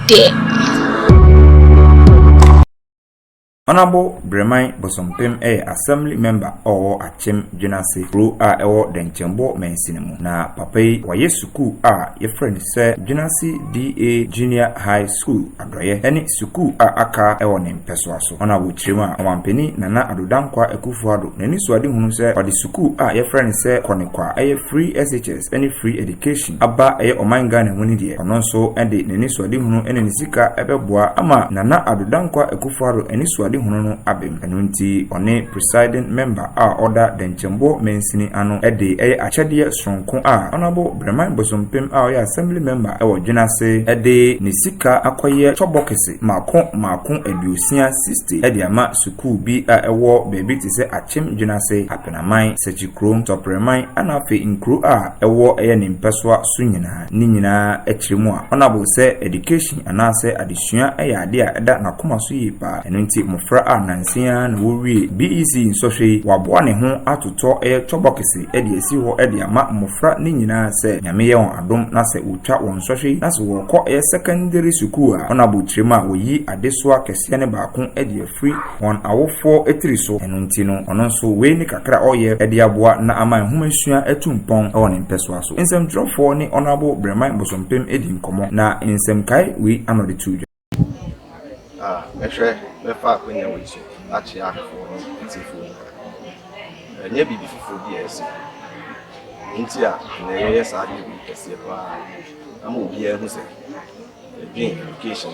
there. Honorable Breman Bosompem Assembly member or Akyem Dwenase ro a ewo denchembo mensinemu na papai waye suku a ye friend se Dwenase DA Junior High School adoye eni suku a aka ewo ne mpeso aso Honorable Chirima wampeni nana adodankwa ekufuado neni suade hunu se wadi suku a ye friend se konekwa free SHS any free education aba omanga ne huni die ono nso ende neni suade hunu ene nisika ebeboa ama nana adodankwa ekufuado eni suade hunu abem enunti one presiding member a order denchembo mensini ano ede achede sonko a Honorable Breman Bosompem a assembly member ewo Dwenase ede nisika akoye chobokese mako edusia 60 ede ama suku bi a ewo bebi ti se Akyem Dwenase apenaman sechikrom topreman anafe inkru a ewo ne mpeswa sunyina ni nyina echirimu a Honorable se education anase adesua ade a eda nakoma so yipa enunti fra a nansia na wowie BECE nsofwe waboa ne ho atoto chobokese ede esi ho ede ama mofra ni nyina se nyame ye won adom na se utwa won nsofwe na se wo kọ secondary school a Honorable Chirima woyi adesoa kese ne baako ede free won awofo etiriso enunti no ono nso we ni kakra oye ede aboa na ama enhumasua etumpon won mpeso aso nsem trofo ni Honorable Breman Bosompem edi nkomo na nsem kai we anode tuja mefa kwenye wiso achi afọ ntifo enye bibi fufo bi ese nti a na ye sa de bi kese pa ama obi e hu se education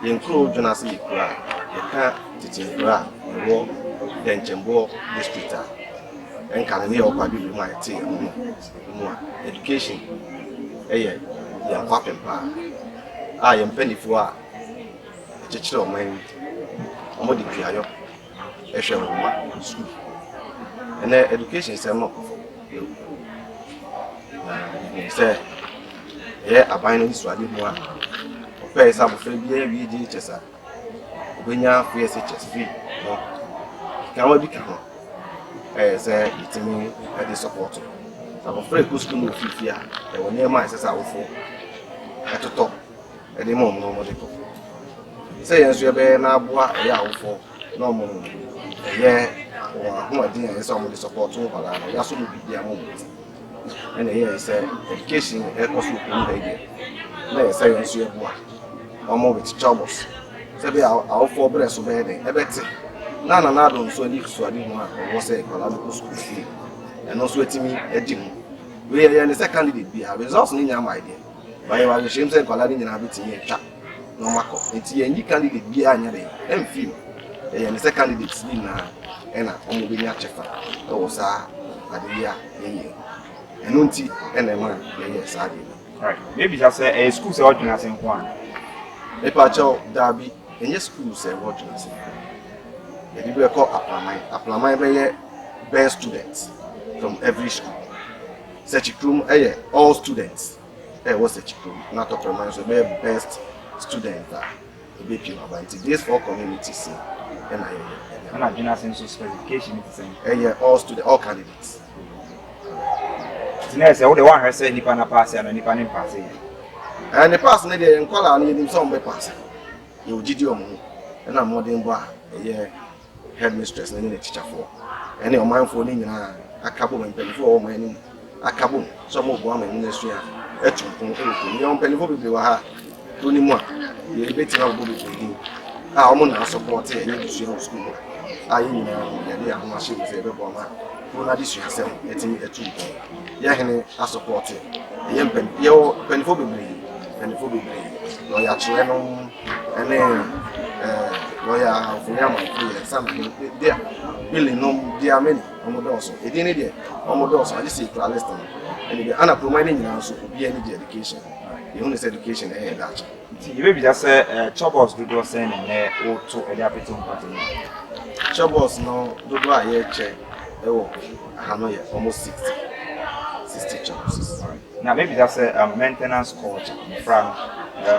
yenkro Dwenase ikura yeka titinkura wo denchembo district enka ne o kwa bi mu ate mu education eye ya kwapempa a yempanifo a chichiro man omodi piayo ehwe wo school and education is not say aban no suade ho a ope sa bofre bia wi di chesa obenya FSHS free no kan wa bi ka ho say itimi e support sa bofre ko school no fifi a e woni ma isesa wofo etoto e de mo no mo de ko say yenso ye be na aboa e ya wofo no mo ye ho adin e so mo de support wo bala no ya so mo bi dia mo and here say education e ko so ko ndai de na say yenso ye boa omo with jobs say be awofo bre so be de e beti na do nso ani so ade ho a wo say kwala do school fee and also etimi edi mu we ye ne second candidate bi a results ni nya my de by wa we shame say kwala ni nya betimi etwa no mako enti ye candidate bi anya de emfi ye ne second candidate ni na ena omo be nya chefa e wo sa ade ya ye enu nti ena ma ye sa de right maybe just say a school say what you say nko an e pa cho dabi enye school say what you say e di be call apply be ye best students from every school such room all students was such room not of Breman so be best student that be people about this for communities and I Dwenase so specification is saying all students all candidates Dwenase what the one her say nipa na pass and nipa na pass and the pass na dey nkwala na nim some be pass you gidi omo na modern boy headmistress na the teacher for and the manfo ni nyina akabo mpelifo o mani akabo so mo bo amani na sua etumpon ni on pelifo bebe wa ha to ni mu a ye beti na bo bebe a omo na support e ni sua school a ye nyina ye ya ho ahye se be bo ma ko na di sua se etimi etumpon ye hene a support ye mpen ye pelifo bebe no ya chere no ene lawyer for yam and something there really no there many omodoso e dey there omodoso I just say to list and the ana providing now so be any education the only education that you maybe just say chobos do saying and o to e dey apeton party chobos no do aye che e wo hanoye almost 60 chobos now maybe that's a maintenance culture from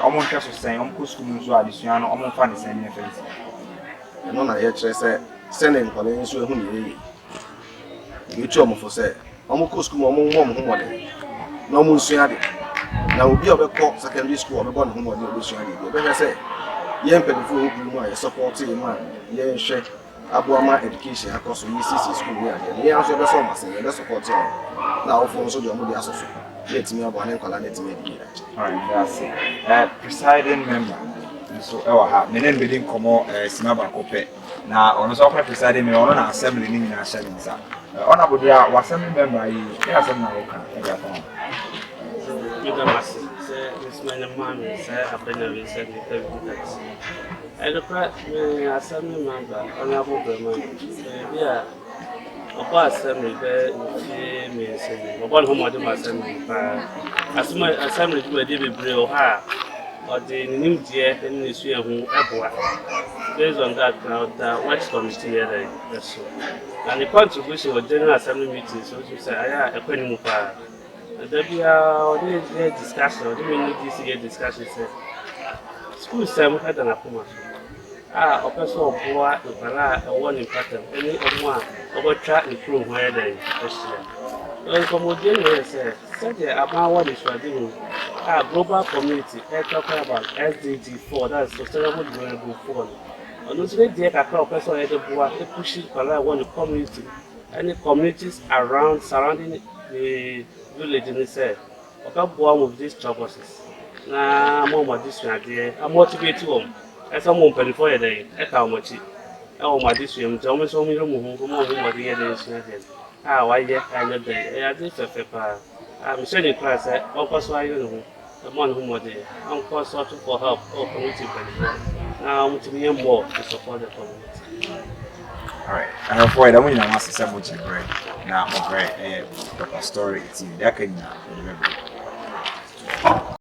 omo hwe so say omo school nso adesua no omo fa ne say ne face no na ye chere say sending kwale nso ehu ne ye you chu omo for say omo school omo wo mo de no omo nso ade Now, be able to secondary school, I'm going home on the mission. But I say, young people who support him, yeah, share Abuama education across the BECE school. Yeah, also the summer, and the support him. Now, for also the Amodia Association. Let me have one and call it. Alright, that's it. Presiding member. So, my name is Komo Sinaba Kope. Now, on the presiding member, on assembly in Nasha. Honorable, assembly member, you have some now. This man, man, sir, I've been a recent evidence. I look at me assembly member, Honorable Breman. Yeah, a assembly there, me saying, one whom I do my assembly. As my assembly to a David Brew, or the new dear in this year who based on that crowd, the West Committee here, that's so. And the contribution of General Assembly meetings, so you say, I have a penny more. There be a discussion, or this year discussion. School sem had an apoma. A person of boy, the para, a one in pattern, any of one, over track and crew where they are. Commodity said about what is doing. Global community, talking about SDG4, that's sustainable development for. And also, they a person at the boy, they push it para one community, any communities around surrounding the village in the say, okay, one of these troubles. Now, more this idea, I'm motivated home. As someone penny for a day, at how much it. Oh, my this room, tell me so many room who more than the other is. Ah, why, yeah, I know that. I did a paper. I'm sending class at Uncle Sway, the one who was there. Uncle sought for help or community penny. Now, I'm to be more to support the community. Alright, and of course, I want to ask you something. Now, I'm great. Story. It's in that kind of